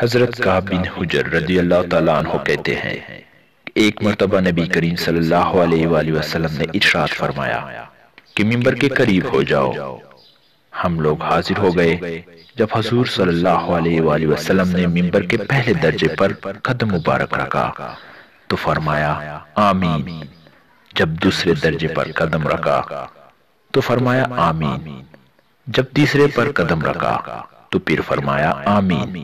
حضرت کعب بن حجر رضی اللہ تعالیٰ عنہ کہتے ہیں کہ ایک مرتبہ نبی کریم صلی اللہ علیہ وآلہ وسلم نے ارشاد فرمایا کہ منبر کے قریب ہو جاؤ۔ ہم لوگ حاضر ہو گئے۔ جب حضور صلی اللہ علیہ وآلہ وسلم نے منبر کے پہلے درجے پر قدم مبارک رکھا تو فرمایا آمین۔ جب دوسرے درجے پر قدم رکھا تو فرمایا آمین۔ جب تیسرے پر قدم رکھا تو پھر فرمایا آمین۔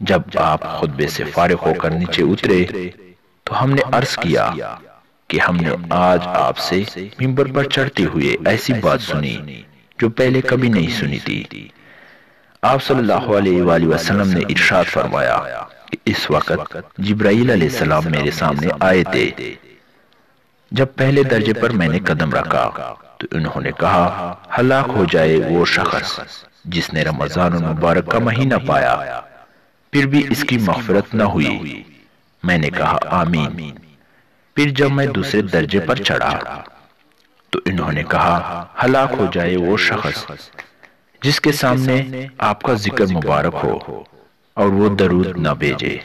جب آپ خطبے سے فارغ ہو کر نیچے اترے تو ہم نے عرض کیا کہ ہم نے آج آپ سے منبر پر چڑھتے ہوئے ایسی بات سنی جو پہلے کبھی نہیں سنی تھی۔ آپ صلی اللہ علیہ وآلہ وسلم نے ارشاد فرمایا کہ اس وقت جبرائیل علیہ السلام میرے سامنے آئے تھے۔ جب پہلے درجے پر میں نے قدم رکھا تو انہوں نے کہا ہلاک ہو جائے وہ شخص جس نے رمضان المبارک کا مہینہ پایا پھر بھی اس کی مغفرت نہ ہوئی۔ میں نے کہا آمین۔ پھر جب میں دوسرے درجے پر چڑھا تو انہوں نے کہا ہلاک ہو جائے وہ شخص جس کے سامنے آپ کا ذکر مبارک ہو اور وہ درود نہ بھیجے۔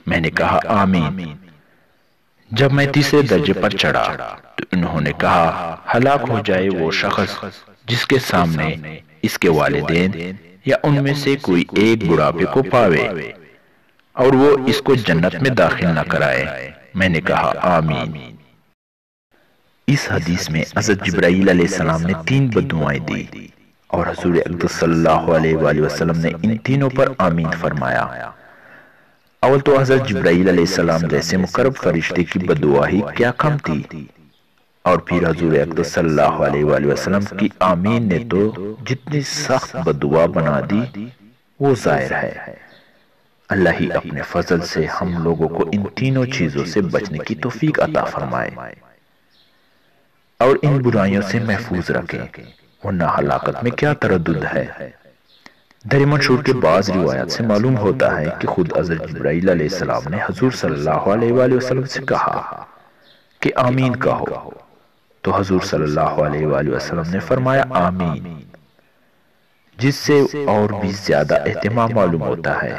میں نے کہا آمین۔ جب میں تیسرے درجے پر چڑھا تو انہوں نے کہا ہلاک ہو جائے وہ شخص جس کے سامنے اس کے والدین یا ان میں سے کوئی ایک بڑھاپے کو پاوے اور وہ اس کو جنت میں داخل نہ کرائے۔ میں نے کہا آمین۔ اس حدیث میں حضرت جبرائیل علیہ السلام نے 3 بددعائیں دی اور حضور اقدس صلی اللہ علیہ وآلہ وسلم نے ان تینوں پر آمین فرمایا۔ اول تو حضرت جبرائیل علیہ السلام جیسے مقرب فرشتے کی بددعا ہی کیا کم تھی، اور پھر حضور اقدس صلی اللہ علیہ وآلہ وسلم کی آمین نے تو جتنی سخت بددعا بنا دی وہ ظاہر ہے۔ اللہ ہی اپنے فضل سے ہم لوگوں کو ان تینوں چیزوں سے بچنے کی توفیق عطا فرمائے اور ان برائیوں سے محفوظ رکھیں، ورنہ ہلاکت میں کیا تردد ہے۔ در منشور کے بعض روایات سے معلوم ہوتا ہے کہ خود حضرت جبرائیل علیہ السلام نے حضور صلی اللہ علیہ وآلہ وسلم سے کہا کہ آمین کہو، تو حضور صلی اللہ علیہ وآلہ وسلم نے فرمایا آمین، جس سے اور بھی زیادہ اہتمام معلوم ہوتا ہے